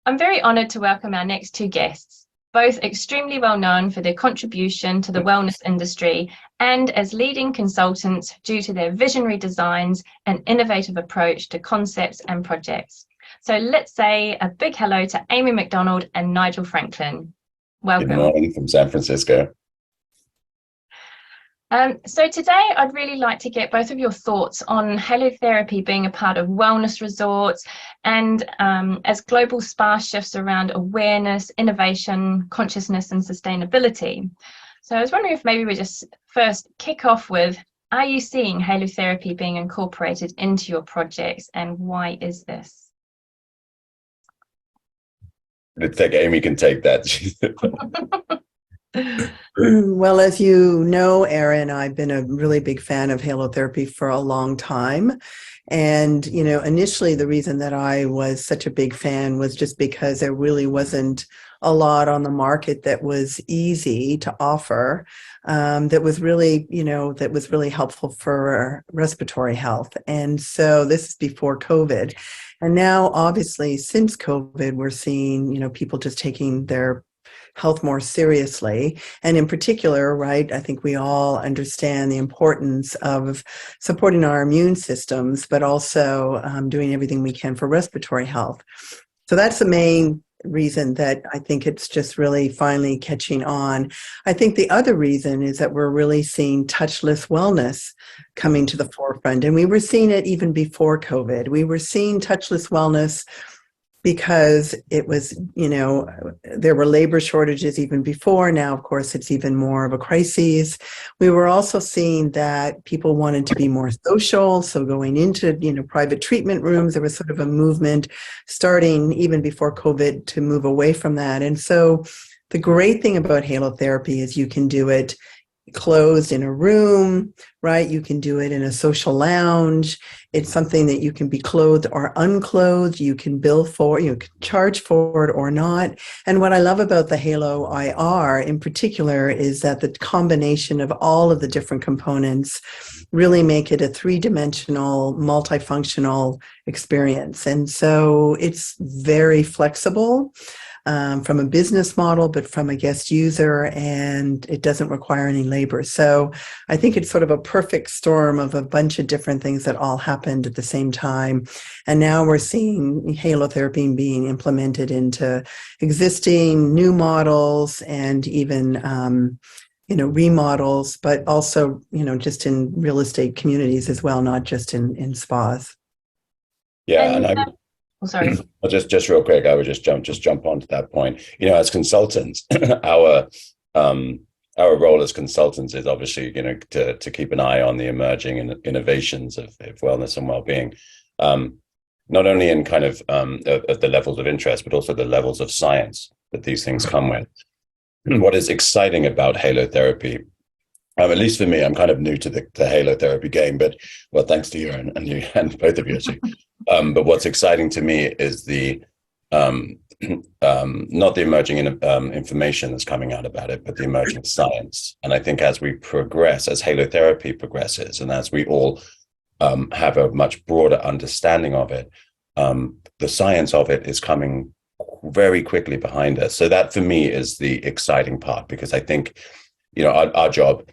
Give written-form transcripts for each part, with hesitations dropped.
I'm very honoured to welcome our next two guests, both extremely well known for their contribution to the wellness industry and as leading consultants due to their visionary designs and innovative approach to concepts and projects. So let's say a big hello to Amy McDonald and Nigel Franklin. Welcome. Good morning from San Francisco. So today I'd really like to get both of your thoughts on halotherapy being a part of wellness resorts and as global spa shifts around awareness, innovation, consciousness and sustainability. So I was wondering if maybe we just first kick off with, are you seeing halotherapy being incorporated into your projects and why is this? I think Amy can take that. Well, as you know, Erin, I've been a really big fan of halotherapy for a long time. And, initially the reason that I was such a big fan was just because there really wasn't a lot on the market that was easy to offer, that was really helpful for respiratory health. And so this is before COVID. And now, obviously, since COVID, we're seeing, people just taking their health more seriously. And in particular, right, I think we all understand the importance of supporting our immune systems, but also doing everything we can for respiratory health. So that's the main reason that I think it's just really finally catching on. I think the other reason is that we're really seeing touchless wellness coming to the forefront. And we were seeing it even before COVID. We were seeing touchless wellness because it was, there were labor shortages even before. Now, of course, it's even more of a crisis. We were also seeing that people wanted to be more social. So going into, private treatment rooms, there was sort of a movement starting even before COVID to move away from that. And so the great thing about halotherapy is you can do it closed in a room, right? You can do it in a social lounge. It's something that you can be clothed or unclothed. You can bill for, you can charge for it or not. And what I love about the Halo IR in particular is that the combination of all of the different components really make it a three-dimensional, multifunctional experience. And so it's very flexible. From a business model, but from a guest user, and it doesn't require any labor. So I think it's sort of a perfect storm of a bunch of different things that all happened at the same time. And now we're seeing halotherapy being implemented into existing new models and even remodels, but also, just in real estate communities as well, not just in spas. Yeah, and sorry. just real quick, I would just jump onto that point. As consultants, our role as consultants is obviously, to keep an eye on the emerging innovations of wellness and well-being, not only in kind of the levels of interest, but also the levels of science that these things come with. What is exciting about halotherapy, at least for me, I'm kind of new to the halotherapy game, but thanks to you and you and both of you actually. But what's exciting to me is the not the emerging information that's coming out about it, but the emerging science. And I think as we progress, as halotherapy progresses, and as we all have a much broader understanding of it, the science of it is coming very quickly behind us. So that for me is the exciting part, because I think, our job,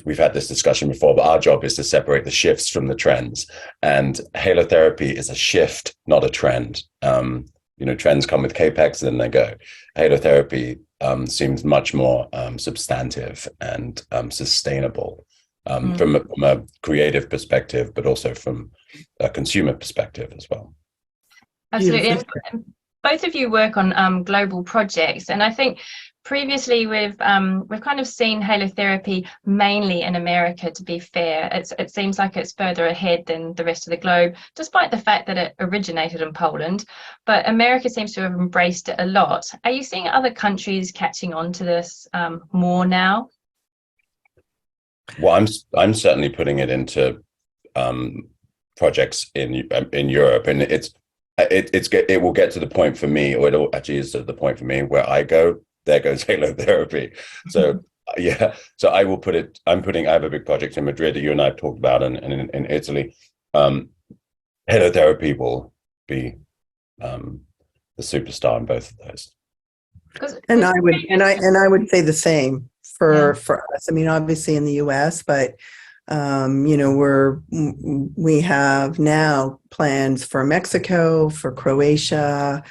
we've had this discussion before, but our job is to separate the shifts from the trends. And halotherapy is a shift, not a trend. Trends come with capex and then they go. Halotherapy seems much more substantive and sustainable from a creative perspective, but also from a consumer perspective as well. Absolutely. And both of you work on global projects, and I think previously we've kind of seen halotherapy mainly in America. To be fair, it seems like it's further ahead than the rest of the globe, despite the fact that it originated in Poland. But America seems to have embraced it a lot. Are you seeing other countries catching on to this more now? Well, I'm certainly putting it into projects in Europe, and it will get to the point for me, or it actually is to the point for me where I go, there goes halotherapy. So yeah, so I will put it. I have a big project in Madrid that you and I have talked about, and in Italy, halotherapy will be the the superstar in both of those. And I would say the same for us. I mean, obviously in the US, but you know, we have now plans for Mexico, for Croatia,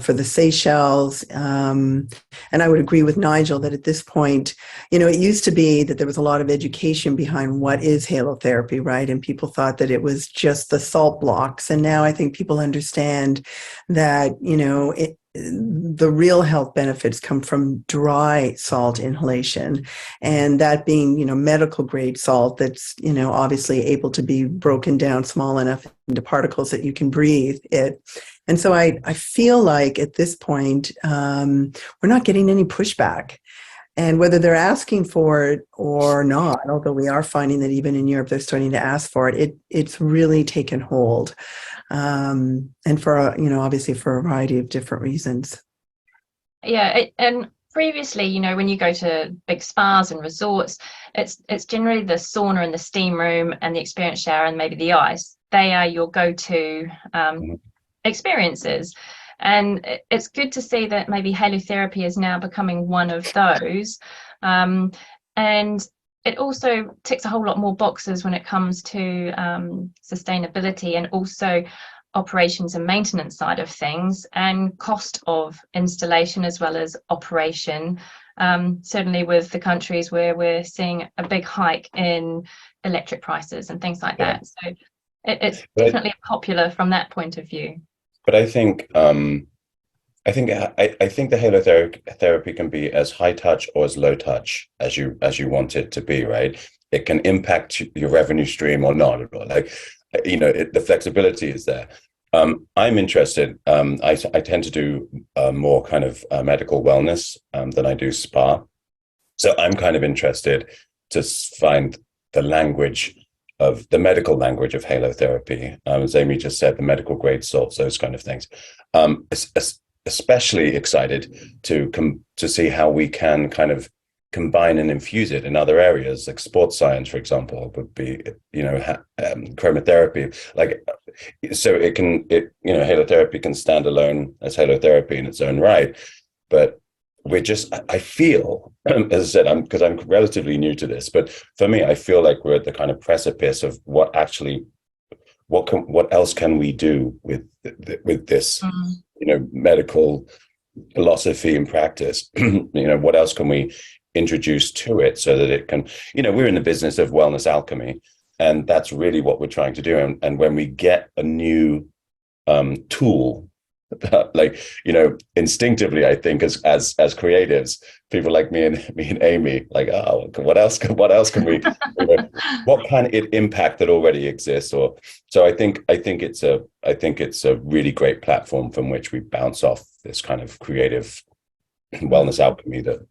for the Seychelles. And I would agree with Nigel that at this point, you know, it used to be that there was a lot of education behind what is halotherapy, right? And people thought that it was just the salt blocks. And now I think people understand that, you know, the real health benefits come from dry salt inhalation, and that being, you know, medical grade salt that's, you know, obviously able to be broken down small enough into particles that you can breathe it. And so I feel like at this point, we're not getting any pushback. And whether they're asking for it or not, although we are finding that even in Europe, they're starting to ask for it, it's really taken hold. And for, you know, obviously for a variety of different reasons. Yeah, and previously, you know, when you go to big spas and resorts, it's generally the sauna and the steam room and the experience shower and maybe the ice. They are your go-to experiences. And it's good to see that maybe halotherapy is now becoming one of those. And it also ticks a whole lot more boxes when it comes to sustainability and also operations and maintenance side of things, and cost of installation as well as operation. Certainly with the countries where we're seeing a big hike in electric prices and things like that. So it's definitely popular from that point of view. But I think the halotherapy can be as high touch or as low touch as you want it to be, right? It can impact your revenue stream or not at all. Like, you know, the flexibility is there. I'm interested. I tend to do more kind of medical wellness than I do spa. So I'm kind of interested to find the language of the medical language of halotherapy. As Amy just said, the medical grade salts, those kind of things. Especially excited to see how we can kind of combine and infuse it in other areas, like sports science, for example, would be, you know, chromotherapy. Like, so you know, halotherapy can stand alone as halotherapy in its own right, but I feel, as I said, because I'm relatively new to this, but for me, I feel like we're at the kind of precipice of what else can we do with this, you know, medical philosophy and practice. You know, what else can we introduce to it so that it can, you know, we're in the business of wellness alchemy, and that's really what we're trying to do. And when we get a new tool, like, you know, instinctively, I think as creatives, people like me and Amy, like, oh, what else can we, you know, what can it impact that already exists? Or so I think it's a really great platform from which we bounce off this kind of creative wellness alchemy that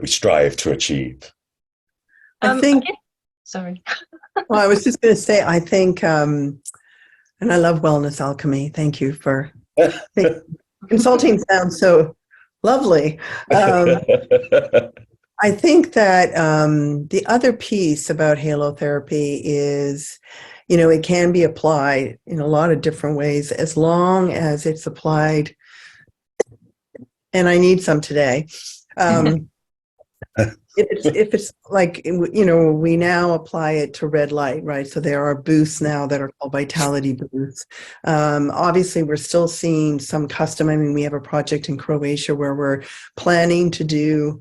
we strive to achieve. I think. Sorry. Well, I was just going to say, I think. And I love wellness alchemy. Thank you for consulting. Sounds so lovely. I think that the other piece about halotherapy is, you know, it can be applied in a lot of different ways as long as it's applied. And I need some today. If it's like, you know, we now apply it to red light, right? So there are boosts now that are called vitality boosts. Obviously, we're still seeing some custom. I mean, we have a project in Croatia where we're planning to do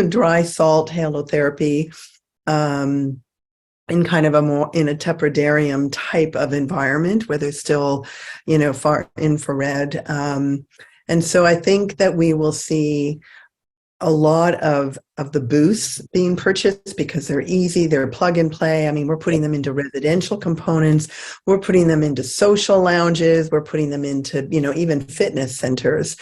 dry salt halotherapy in kind of in a tepidarium type of environment where there's still, you know, far infrared. And so I think that we will see a lot of the boosts being purchased because they're easy, they're plug and play. I mean, we're putting them into residential components, we're putting them into social lounges, we're putting them into, you know, even fitness centers.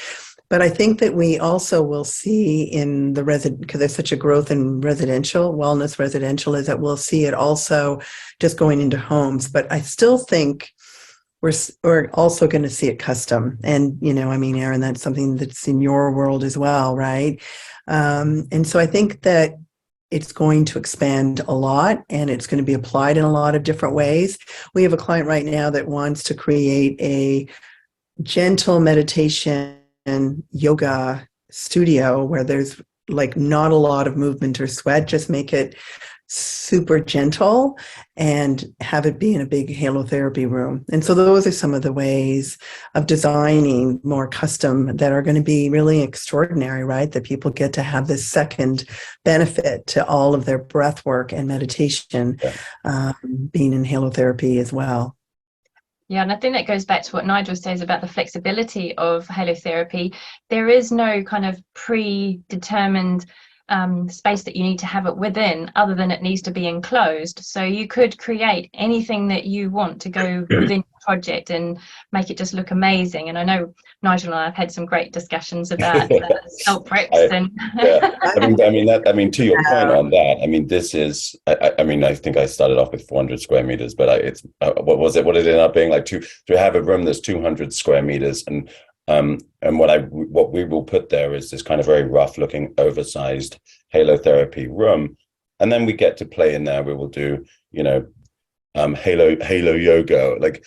But I think that we also will see in the because there's such a growth in residential, wellness residential, is that we'll see it also just going into homes. But I still think we're also going to see it custom. And, you know, I mean, Aaron, that's something that's in your world as well, right? And so I think that it's going to expand a lot and it's going to be applied in a lot of different ways. We have a client right now that wants to create a gentle meditation and yoga studio where there's like not a lot of movement or sweat. Just make it super gentle and have it be in a big halotherapy room. And so those are some of the ways of designing more custom that are going to be really extraordinary, right? That people get to have this second benefit to all of their breath work and meditation, being in halotherapy as well. Yeah, and I think that goes back to what Nigel says about the flexibility of halotherapy. There is no kind of predetermined space that you need to have it within, other than it needs to be enclosed. So you could create anything that you want to go within your project and make it just look amazing. And I know Nigel and I have had some great discussions about salt bricks and I mean, to your point on that, I mean, this is, I mean, I think I started off with 400 square meters, but it's what was it? What did it end up being like? To have a room that's 200 square meters, and what we will put there is this kind of very rough looking, oversized halotherapy room, and then we get to play in there. We will do, halo yoga. Like,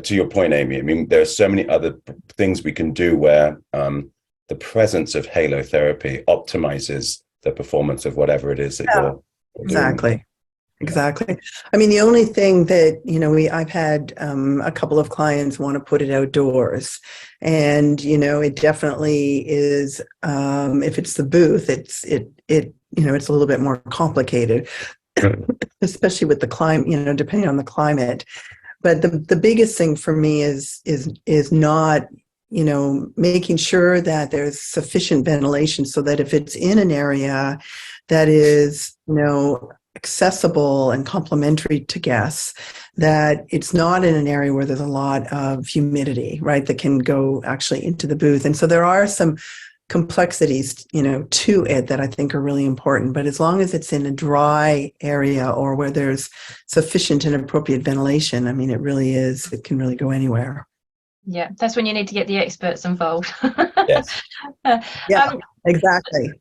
to your point, Amy, I mean, there are so many other things we can do where the presence of halotherapy optimizes the performance of whatever it is that you're exactly doing. Exactly. I mean, the only thing that, I've had a couple of clients want to put it outdoors, and, it definitely is, if it's the booth, it's a little bit more complicated, especially with the climate, depending on the climate. But the biggest thing for me is not, making sure that there's sufficient ventilation so that if it's in an area that is, accessible and complementary to guests, that it's not in an area where there's a lot of humidity, right, that can go actually into the booth. And so there are some complexities, to it that I think are really important. But as long as it's in a dry area or where there's sufficient and appropriate ventilation, I mean, it can really go anywhere. Yeah, that's when you need to get the experts involved. Yes. Exactly.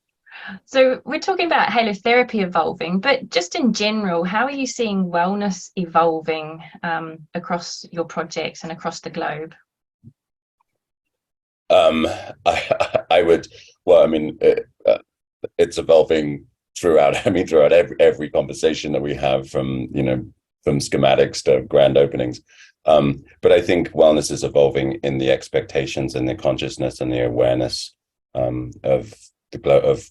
So we're talking about halotherapy evolving, but just in general, how are you seeing wellness evolving across your projects and across the globe? I would, it's evolving throughout. I mean, throughout every conversation that we have, from schematics to grand openings. But I think wellness is evolving in the expectations and the consciousness and the awareness of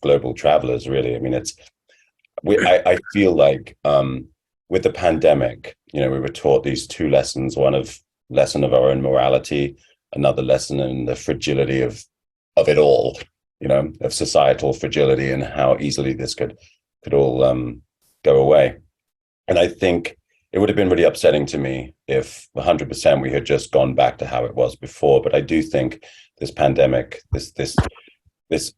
global travelers. Really, I mean, I feel like with the pandemic, we were taught these two lessons: lesson of our own morality, another lesson in the fragility of it all, of societal fragility and how easily this could all go away. And I think it would have been really upsetting to me if 100% we had just gone back to how it was before. But I do think this pandemic, this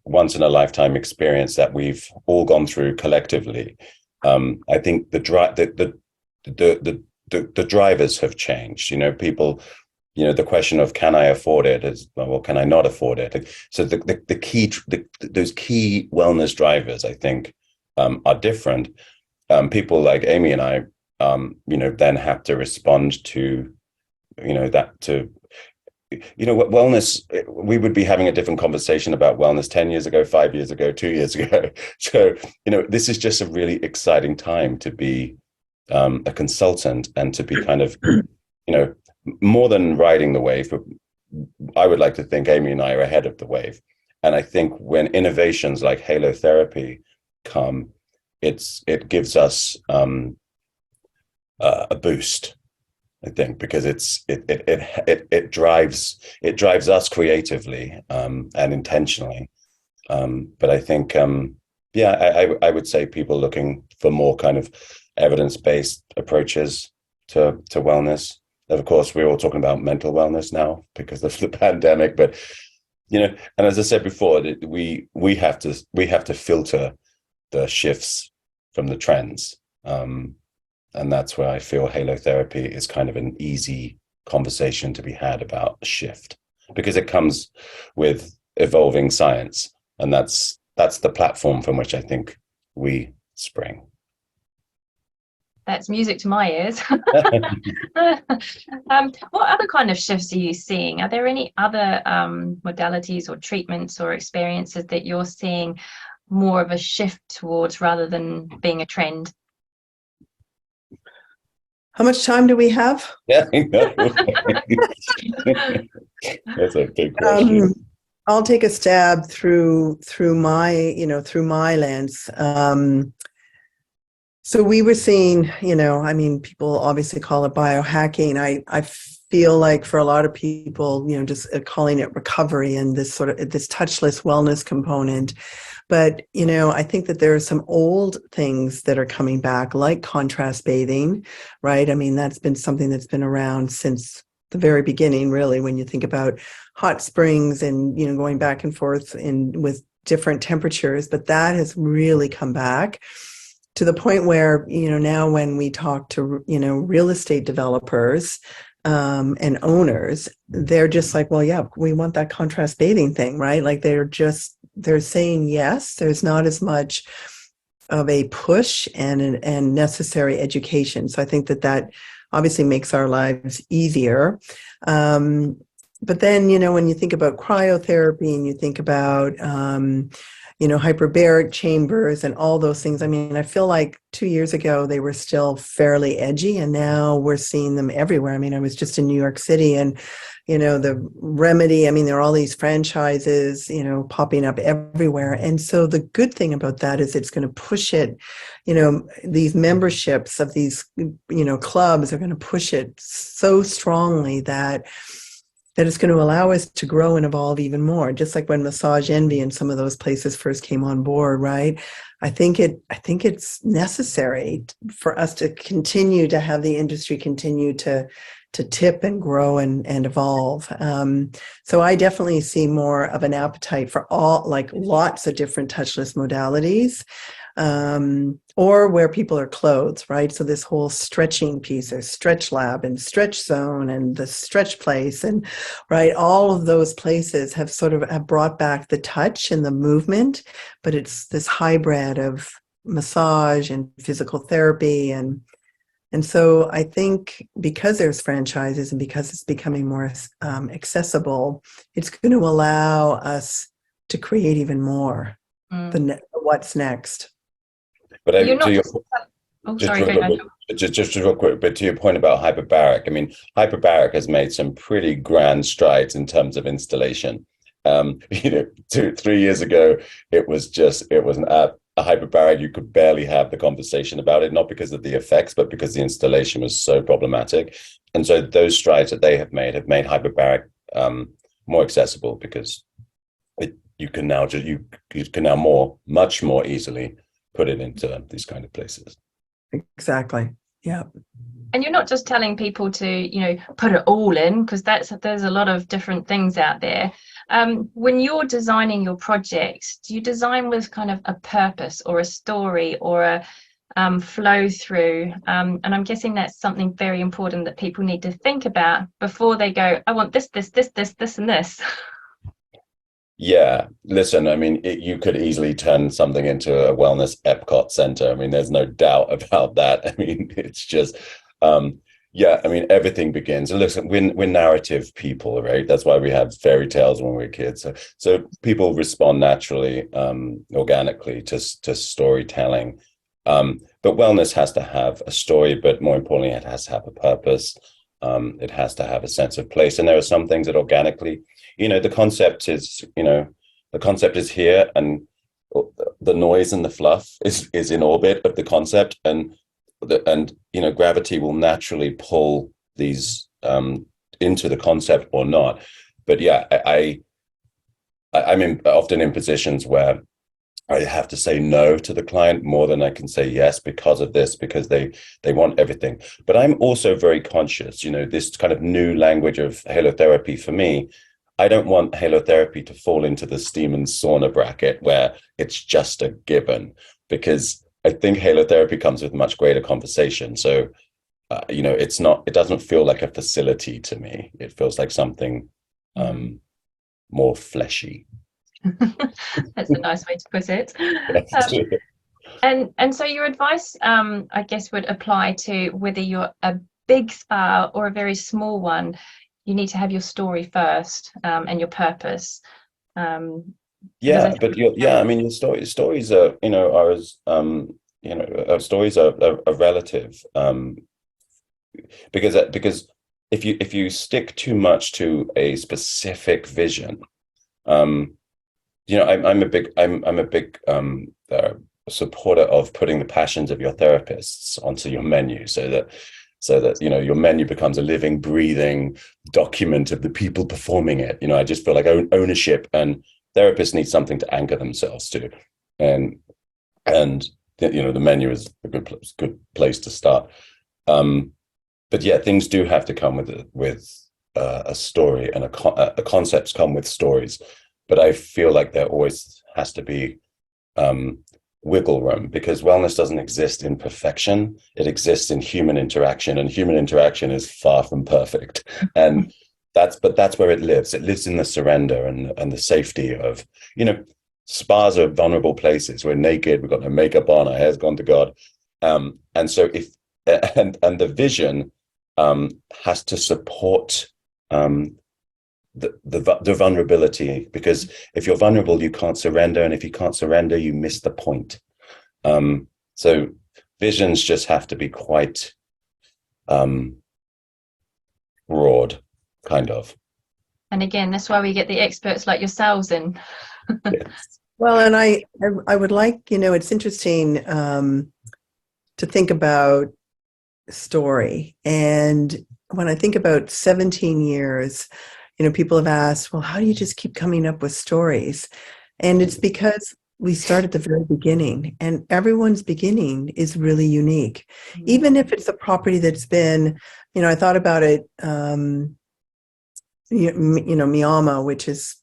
once in a lifetime experience that we've all gone through collectively, I think the drivers have changed. People, the question of can I afford it is, well, can I not afford it? So those key wellness drivers, I think, are different. People like Amy and I, then have to respond to, wellness. We would be having a different conversation about wellness 10 years ago, 5 years ago, 2 years ago. So, this is just a really exciting time to be a consultant and to be kind of, more than riding the wave. But I would like to think Amy and I are ahead of the wave. And I think when innovations like halotherapy come, it gives us a boost, I think, because it drives us creatively and intentionally. But I think I would say people looking for more kind of evidence-based approaches to wellness. Of course, we're all talking about mental wellness now because of the pandemic, but and as I said before, we have to filter the shifts from the trends. And that's where I feel halotherapy is kind of an easy conversation to be had about a shift, because it comes with evolving science. And that's the platform from which I think we spring. that's music to my ears. What other kind of shifts are you seeing? Are there any other modalities or treatments or experiences that you're seeing more of a shift towards rather than being a trend? How much time do we have? Yeah, I know. That's a big question. I'll take a stab through my lens. So we were seeing, I mean, people obviously call it biohacking. I feel like for a lot of people, just calling it recovery and this sort of this touchless wellness component. But, I think that there are some old things that are coming back, like contrast bathing, right? I mean, that's been something that's been around since the very beginning, really, when you think about hot springs and, going back and forth with different temperatures. But that has really come back to the point where, now when we talk to, real estate developers and owners, they're just like, well, yeah, we want that contrast bathing thing, right? Like they're saying yes. There's not as much of a push and necessary education. So I think that obviously makes our lives easier. But then, when you think about cryotherapy and you think about, hyperbaric chambers and all those things. I mean, I feel like 2 years ago, they were still fairly edgy, and now we're seeing them everywhere. I mean, I was just in New York City and, the Remedy, I mean, there are all these franchises, popping up everywhere. And so the good thing about that is it's going to push it, these memberships of these, clubs are going to push it so strongly that it's going to allow us to grow and evolve even more. Just like when Massage Envy and some of those places first came on board, right? I think it's necessary for us to continue to have the industry continue to tip and grow and evolve. So I definitely see more of an appetite for lots of different touchless modalities. Or where people are clothed, right? So this whole stretching piece, there's Stretch Lab and Stretch Zone and the Stretch Place, and right, all of those places have brought back the touch and the movement, but it's this hybrid of massage and physical therapy, and so I think because there's franchises and because it's becoming more accessible, it's going to allow us to create even more. What's next. But just real quick, but to your point about hyperbaric, I mean, hyperbaric has made some pretty grand strides in terms of installation. 3 years ago, it was a hyperbaric. You could barely have the conversation about it, not because of the effects, but because the installation was so problematic. And so those strides that they have made hyperbaric more accessible, because you can now much more easily put it into these kind of places. Exactly. Yeah. And you're not just telling people to, put it all in, because there's a lot of different things out there. When you're designing your projects, do you design with kind of a purpose or a story or a flow through? And I'm guessing that's something very important that people need to think about before they go, I want this, and this. Yeah, listen, I mean, you could easily turn something into a wellness Epcot center. I mean, there's no doubt about that. I mean, it's just, yeah, I mean, everything begins. And listen, we're narrative people, right? That's why we have fairy tales when we're kids. So people respond naturally, organically to storytelling. But wellness has to have a story, but more importantly, it has to have a purpose. It has to have a sense of place. And there are some things that organically, the concept is here, and the noise and the fluff is in orbit of the concept, and gravity will naturally pull these into the concept or not. But yeah, I'm often in positions where I have to say no to the client more than I can say yes because of this, because they want everything. But I'm also very conscious, this kind of new language of halotherapy for me. I don't want halotherapy to fall into the steam and sauna bracket where it's just a given, because I think halotherapy comes with much greater conversation. So, it doesn't feel like a facility to me. It feels like something more fleshy. That's a nice way to put it. And so your advice, I guess, would apply to whether you're a big spa or a very small one. You need to have your story first, and your purpose. Because I Yeah, but I mean, stories are, are as, stories are relative, because if you stick too much to a specific vision, I'm a big supporter of putting the passions of your therapists onto your menu, so that your menu becomes a living, breathing document of the people performing it. I just feel like ownership, and therapists need something to anchor themselves to, and the menu is a good place to start. But yeah, things do have to come with a story, and concepts come with stories. But I feel like there always has to be wiggle room, because wellness doesn't exist in perfection. It exists in human interaction, and human interaction is far from perfect. And that's where it lives. It lives in the surrender and the safety of, spas are vulnerable places. We're naked, we've got no makeup on, our hair's gone to God. And so and the vision has to support the vulnerability, because if you're vulnerable, you can't surrender, and if you can't surrender, you miss the point. So visions just have to be quite broad, kind of. And again, that's why we get the experts like yourselves in. Yes. Well, and I would like, it's interesting to think about story. And when I think about 17 years, people have asked, well, how do you just keep coming up with stories? And it's because we start at the very beginning, and everyone's beginning is really unique. Even if it's a property that's been, I thought about it, Miama, which is,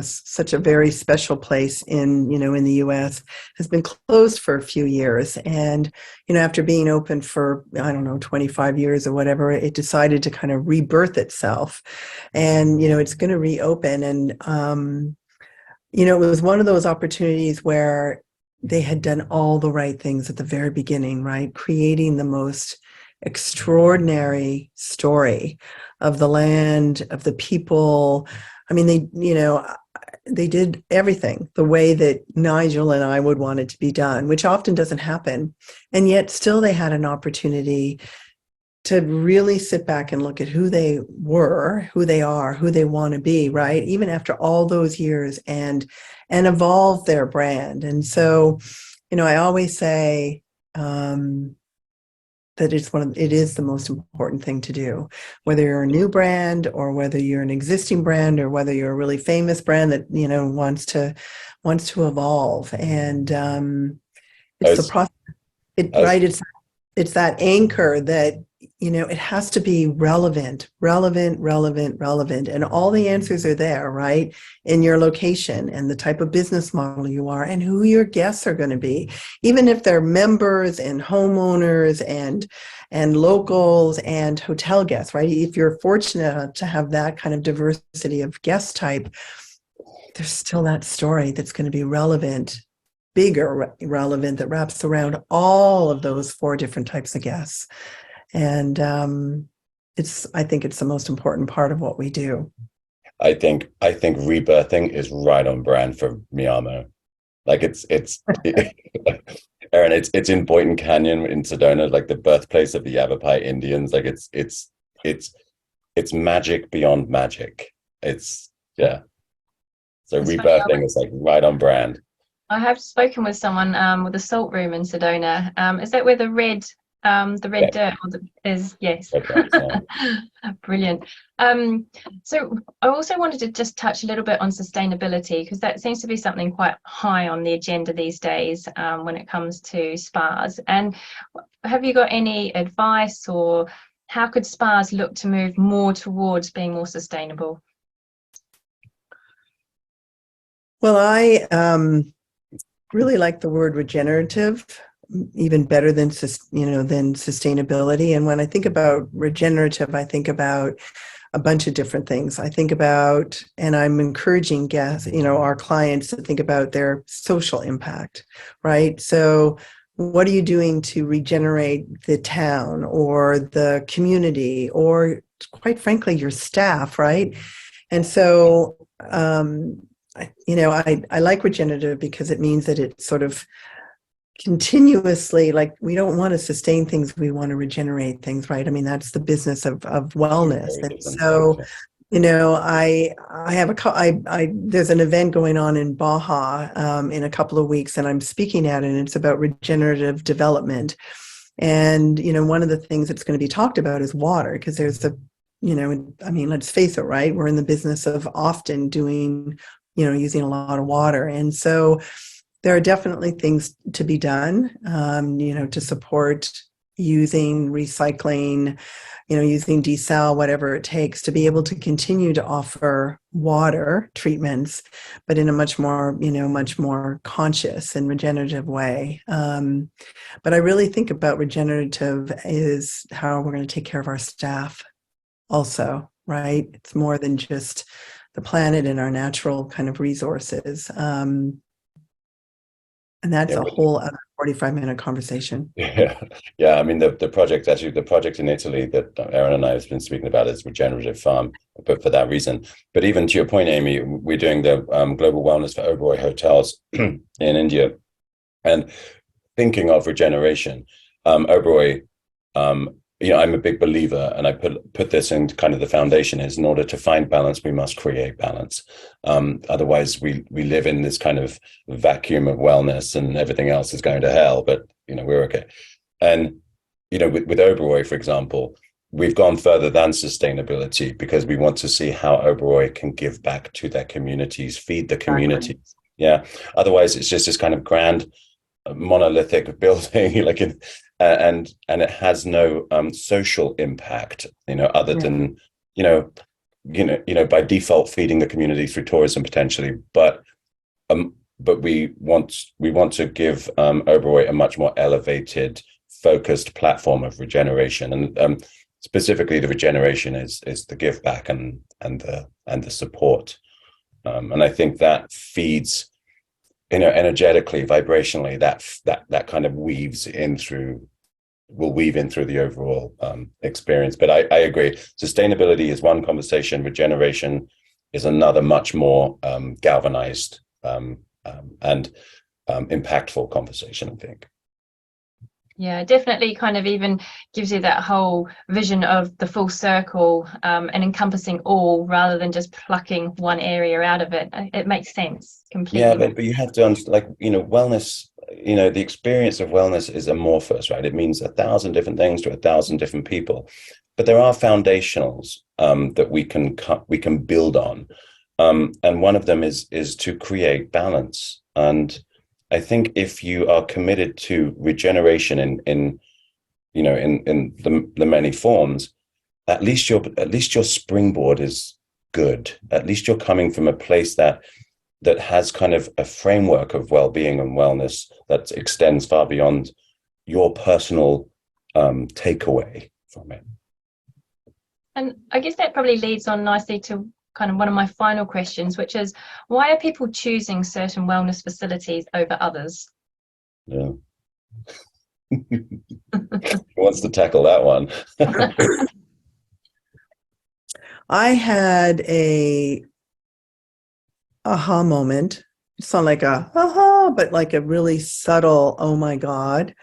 such a very special place in the US, has been closed for a few years. And, after being open for, 25 years or whatever, it decided to kind of rebirth itself. And, it's going to reopen. And, it was one of those opportunities where they had done all the right things at the very beginning, right? Creating the most extraordinary story of the land, of the people. I mean, they did everything the way that Nigel and I would want it to be done, which often doesn't happen. And yet still they had an opportunity to really sit back and look at who they were, who they are, who they want to be, right? Even after all those years, and evolve their brand. And so, I always say, that it is the most important thing to do, whether you're a new brand or whether you're an existing brand or whether you're a really famous brand that wants to evolve. And it's the process, right? It's that anchor that it has to be relevant, and all the answers are there, right? In your location and the type of business model you are and who your guests are going to be, even if they're members and homeowners and locals and hotel guests, right? If you're fortunate to have that kind of diversity of guest type, there's still that story that's going to be relevant, bigger relevant, that wraps around all of those 4 different types of guests. And I think it's the most important part of what we do. I think rebirthing is right on brand for Miami. Like it's Erin, it's in Boynton Canyon in Sedona, like the birthplace of the Yavapai Indians. Like it's magic beyond magic. It's yeah. So That's rebirthing funny. is like right on brand. I have spoken with someone with a salt room in Sedona. Is that where the red dirt is? Yes. Brilliant. So I also wanted to just touch a little bit on sustainability, because that seems to be something quite high on the agenda these days when it comes to spas. And have you got any advice, or how could spas look to move more towards being more sustainable? Well, I really like the word regenerative, even better than sustainability. And when I think about regenerative, I think about a bunch of different things. I think about, and I'm encouraging guests, our clients to think about their social impact, right? So what are you doing to regenerate the town or the community or, quite frankly, your staff, right? And so, I like regenerative because it means that it's sort of continuously, like, we don't want to sustain things, we want to regenerate things, right? I mean, that's the business of wellness. And so, I have there's an event going on in Baja in a couple of weeks, and I'm speaking at it, and it's about regenerative development. And one of the things that's going to be talked about is water, because there's let's face it, right? We're in the business of often doing, using a lot of water, and so there are definitely things to be done, to support using recycling, using desal, whatever it takes to be able to continue to offer water treatments, but in a much more conscious and regenerative way. But I really think about regenerative is how we're going to take care of our staff also, right? It's more than just the planet and our natural kind of resources. And that's a whole other 45-minute conversation. Yeah. I mean, the project in Italy that Erin and I have been speaking about is Regenerative Farm, but for that reason. But even to your point, Amy, we're doing the global wellness for Oberoi hotels in India, and thinking of regeneration, Oberoi. I'm a big believer, and I put this in kind of the foundation is, in order to find balance, we must create balance. Otherwise, we live in this kind of vacuum of wellness, and everything else is going to hell. But we're okay. And with Oberoi, for example, we've gone further than sustainability because we want to see how Oberoi can give back to their communities, feed the communities. Exactly. Yeah. Otherwise, it's just this kind of grand monolithic building, and it has no social impact, other than by default feeding the community through tourism potentially. But we want to give Oberoi a much more elevated, focused platform of regeneration, and specifically the regeneration is the give back and the support, and I think that feeds, energetically, vibrationally, that kind of will weave in through the overall experience. But I agree, sustainability is one conversation, regeneration is another, much more galvanized and impactful conversation, I think. Yeah, definitely kind of even gives you that whole vision of the full circle, and encompassing all, rather than just plucking one area out of it. It makes sense completely. Yeah, but you have to understand, wellness, the experience of wellness is amorphous, right? It means 1,000 different things to 1,000 different people. But there are foundationals that we can build on. And one of them is to create balance. And I think if you are committed to regeneration in the many forms, at least your springboard is good. At least you're coming from a place that has kind of a framework of well-being and wellness that extends far beyond your personal takeaway from it. And I guess that probably leads on nicely to kind of one of my final questions, which is, why are people choosing certain wellness facilities over others? Yeah. Who wants to tackle that one? I had a aha moment. It's not like a aha, but like a really subtle, oh my God,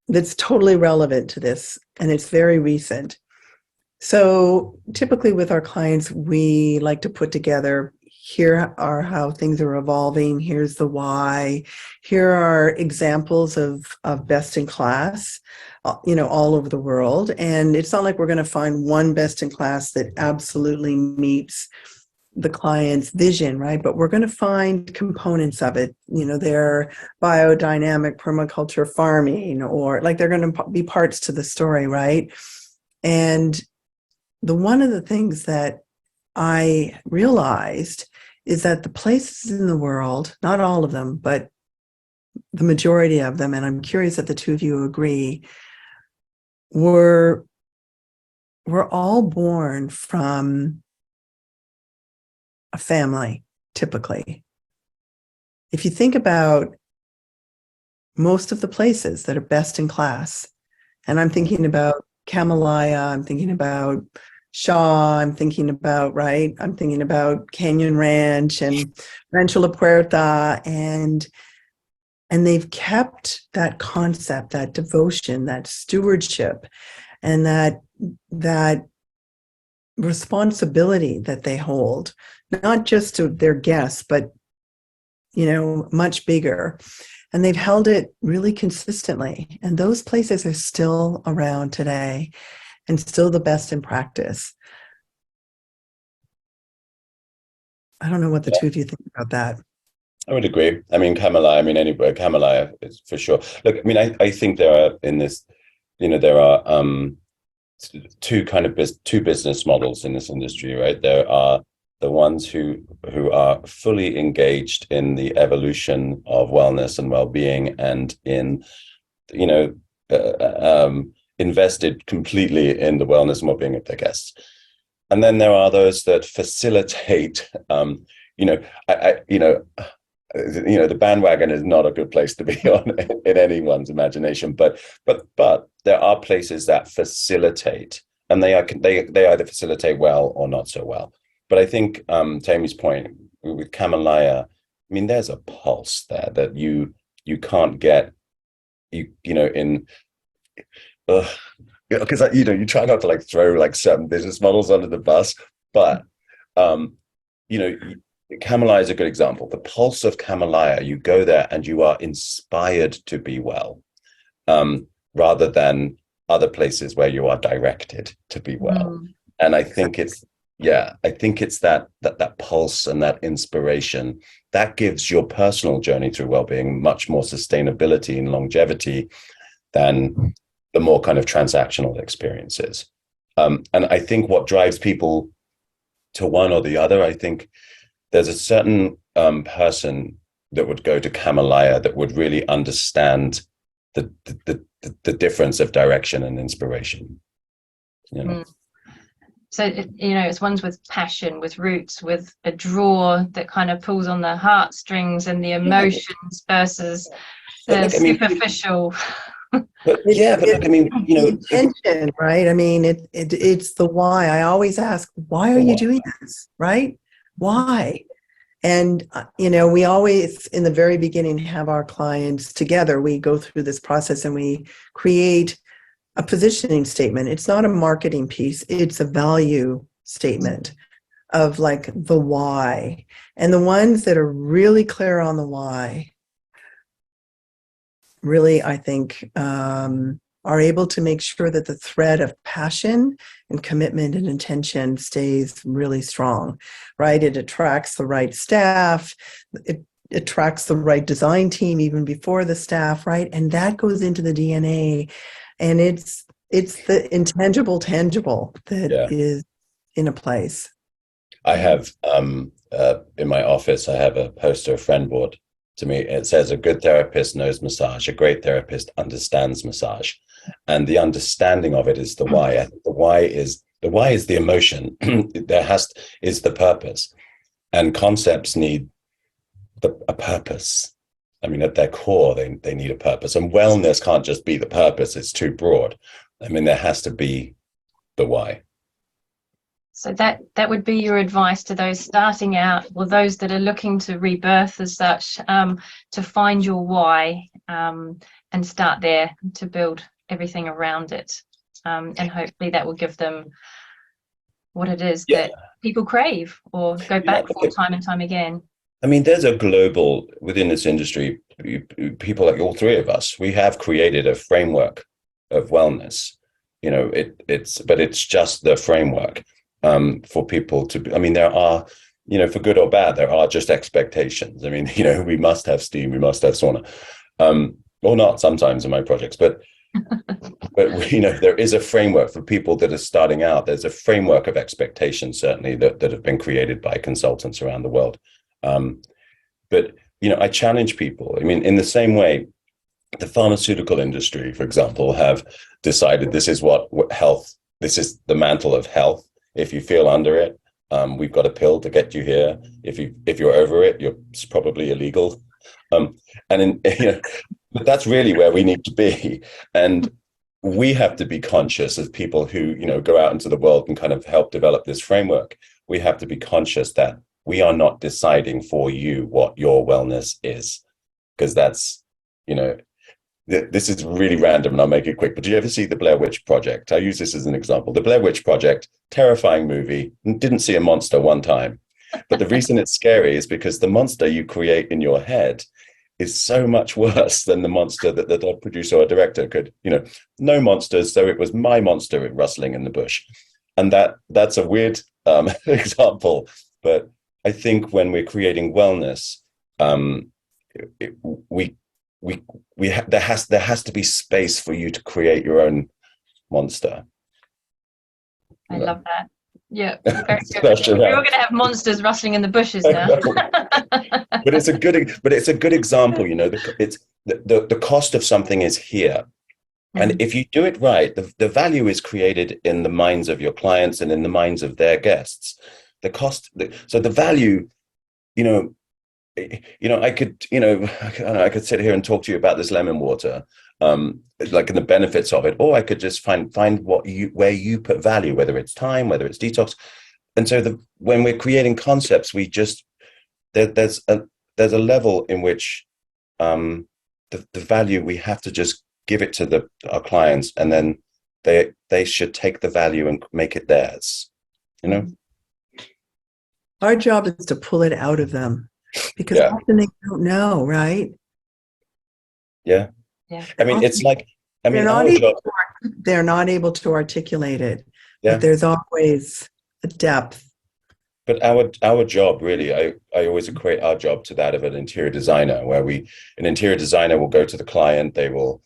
that's totally relevant to this. And it's very recent. So typically with our clients, we like to put together, here are how things are evolving. Here's the why. Here are examples of best in class, all over the world. And it's not like we're going to find one best in class that absolutely meets the client's vision, right? But we're going to find components of it. They're biodynamic permaculture farming, or like they're going to be parts to the story, right? And one of the things that I realized is that the places in the world, not all of them, but the majority of them, and I'm curious if the two of you agree, were we're all born from a family, typically. If you think about most of the places that are best in class, and I'm thinking about Kamalaya, I'm thinking about Shaw, I'm thinking about, right? I'm thinking about Canyon Ranch and Rancho La Puerta, and they've kept that concept, that devotion, that stewardship, and that responsibility that they hold, not just to their guests, but much bigger. And they've held it really consistently. And those places are still around today and still the best in practice. I don't know what the two of you think about that. I would agree. I mean, anywhere, Kamalaya is for sure. Look, I mean, I think there are in this, there are two business models in this industry, right? There are the ones who are fully engaged in the evolution of wellness and well-being, and in, invested completely in the wellness and well-being of their guests. And then there are those that facilitate, the bandwagon is not a good place to be on in anyone's imagination, but there are places that facilitate, and they either facilitate well or not so well. But I think Tammy's point with Kamalaya, I mean, there's a pulse there that you can't get, because you try not to throw certain business models under the bus, but Kamalaya is a good example. The pulse of Kamalaya, you go there and you are inspired to be well, rather than other places where you are directed to be well. And I think it's that pulse and that inspiration that gives your personal journey through well-being much more sustainability and longevity than the more kind of transactional experiences. And I think what drives people to one or the other, I think there's a certain person that would go to Kamalaya that would really understand the difference of direction and inspiration. So it's ones with passion, with roots, with a draw that kind of pulls on the heartstrings and the emotions versus the superficial. Intention, right? I mean, it's the why. I always ask, why are you doing this, right? Why? And, we always, in the very beginning, have our clients together. We go through this process and we create a positioning statement. It's not a marketing piece. It's a value statement of the why. And the ones that are really clear on the why really, I think, are able to make sure that the thread of passion and commitment and intention stays really strong, right? It attracts the right staff. It attracts the right design team even before the staff, right? And that goes into the DNA. And it's the intangible tangible that is in a place. I have, in my office, I have a poster, friend board. To me, it says, a good therapist knows massage, a great therapist understands massage. And the understanding of it is the why. I think the why is the emotion. Is the purpose. And concepts need a purpose. I mean, at their core, they need a purpose. And wellness can't just be the purpose. It's too broad. I mean, there has to be the why. So that would be your advice to those starting out, or those that are looking to rebirth as such, to find your why, and start there to build everything around it. And hopefully that will give them what it is that people crave or go back for time and time again. I mean, there's a global, within this industry, people like all three of us, we have created a framework of wellness. It's just the framework. For people to, I mean, there are, for good or bad, there are just expectations. I mean, we must have steam, we must have sauna, or not sometimes in my projects, but there is a framework for people that are starting out. There's a framework of expectations, certainly, that have been created by consultants around the world. But I challenge people. I mean, in the same way, the pharmaceutical industry, for example, have decided this is what health this is the mantle of health. If you feel under it, we've got a pill to get you here. If you're over it, it's probably illegal. But that's really where we need to be. And we have to be conscious as people who, go out into the world and kind of help develop this framework. We have to be conscious that we are not deciding for you what your wellness is, because that's, this is really random and I'll make it quick. But do you ever see the Blair Witch Project? I use this as an example. The Blair Witch Project, terrifying movie, didn't see a monster one time. But the reason it's scary is because the monster you create in your head is so much worse than the monster that the producer or director could, no monsters. So it was my monster rustling in the bush. And that's a weird example. But I think when we're creating wellness, there has to be space for you to create your own monster. I love that. Yeah, very good. We're all going to have monsters rustling in the bushes now. But it's a good example. It's the cost of something is here, and if you do it right, the value is created in the minds of your clients and in the minds of their guests. So the value, I could sit here and talk to you about this lemon water, like in the benefits of it, or I could just find where you put value, whether it's time, whether it's detox. And so when we're creating concepts, we just there's a level in which the value, we have to just give it to our clients, and then they should take the value and make it theirs. Our job is to pull it out of them, because often they don't know, right? Yeah. I mean, it's like, they're not able to articulate it. Yeah. But there's always a depth. But our job, really, I always equate our job to that of an interior designer, where an interior designer will go to the client. The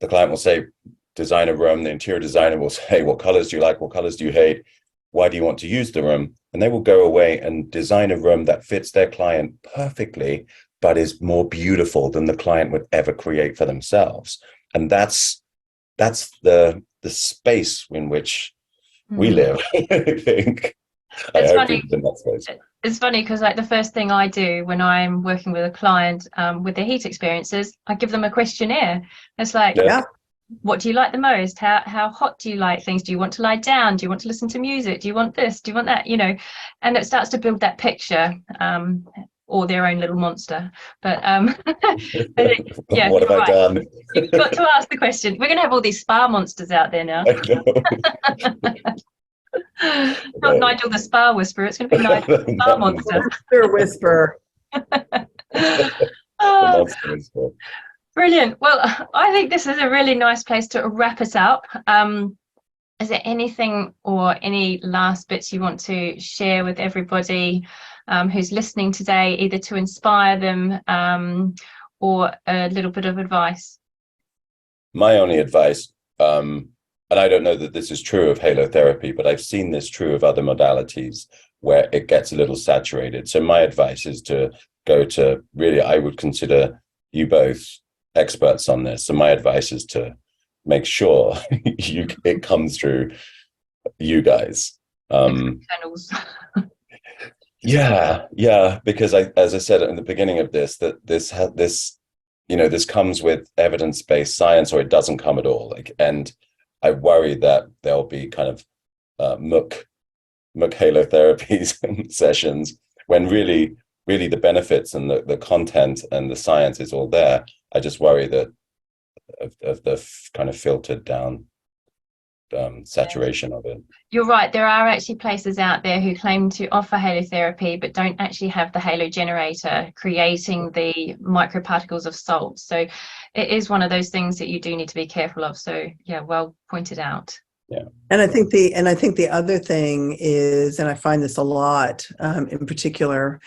client will say, design a room. The interior designer will say, what colors do you like? What colors do you hate? Why do you want to use the room? And they will go away and design a room that fits their client perfectly, but is more beautiful than the client would ever create for themselves. And that's the space in which we live. I think. It's funny. It's funny because, like, the first thing I do when I'm working with a client with their heat experiences, I give them a questionnaire. It's like, what do you like the most? How hot do you like things? Do you want to lie down? Do you want to listen to music? Do you want this? Do you want that? And it starts to build that picture, or their own little monster. But what have I done? You've got to ask the question. We're going to have all these spa monsters out there now. Not Nigel the spa whisperer. It's going to be Nigel the spa monster. Whisperer. Monster whisperer. Brilliant. Well, I think this is a really nice place to wrap it up. Is there anything or any last bits you want to share with everybody who's listening today, either to inspire them or a little bit of advice? My only advice, and I don't know that this is true of halotherapy, but I've seen this true of other modalities where it gets a little saturated. So my advice is to go to, really, I would consider you both experts on this. So my advice is to make sure it comes through you guys. Channels. Because as I said in the beginning of this, that this comes with evidence-based science, or it doesn't come at all. And I worry that there'll be kind of muck halotherapy sessions when really the benefits and the content and the science is all there. I just worry that of the kind of filtered down saturation of it. You're right. There are actually places out there who claim to offer halotherapy, but don't actually have the halo generator creating the microparticles of salt. So it is one of those things that you do need to be careful of. So well pointed out. Yeah. And I think the other thing is, and I find this a lot, in particular,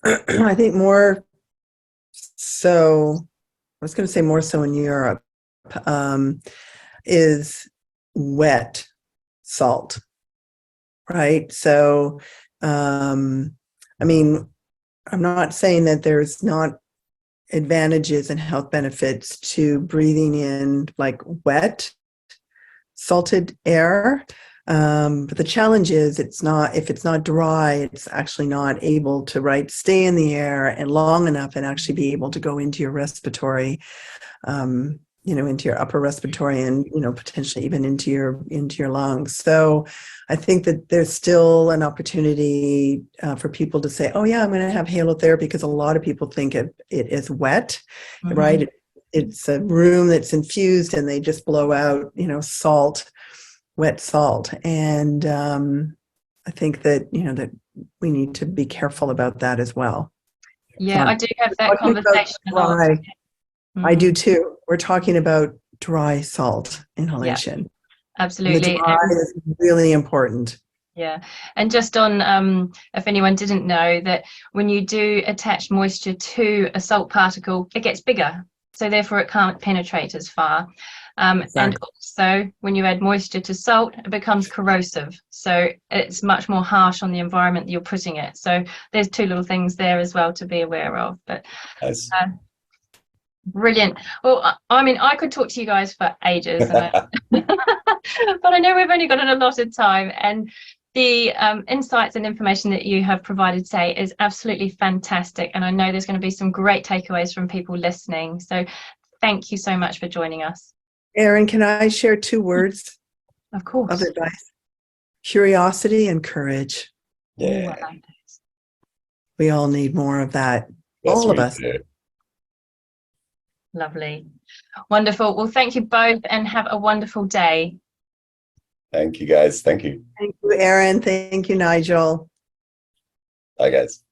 I think more so, I was going to say more so in Europe, is wet salt, right? So, I mean, I'm not saying that there's not advantages and health benefits to breathing in like wet salted air. But the challenge is if it's not dry, it's actually not able to stay in the air and long enough and actually be able to go into your respiratory, into your upper respiratory and, potentially even into your lungs. So I think that there's still an opportunity for people to say, oh yeah, I'm going to have halotherapy, because a lot of people think it is wet, right? It's a room that's infused and they just blow out, salt, wet salt. And I think that, that we need to be careful about that as well. Yeah, I do have that conversation a lot. I do too. We're talking about dry salt inhalation. Yeah, absolutely. The dry is really important. Yeah. And just on, if anyone didn't know, that when you do attach moisture to a salt particle, it gets bigger. So therefore it can't penetrate as far. Exactly. And also when you add moisture to salt, it becomes corrosive. So it's much more harsh on the environment that you're putting it. So there's two little things there as well to be aware of. But brilliant. Well, I mean, I could talk to you guys for ages, but I know we've only got an allotted time, and the insights and information that you have provided today is absolutely fantastic. And I know there's going to be some great takeaways from people listening. So thank you so much for joining us. Erin, can I share 2 words? Of course. Of advice? Curiosity and courage. Yeah. Ooh, I like this. We all need more of that. Yes, all of us. Do. Lovely. Wonderful. Well, thank you both and have a wonderful day. Thank you, guys. Thank you. Thank you, Erin. Thank you, Nigel. Bye, guys.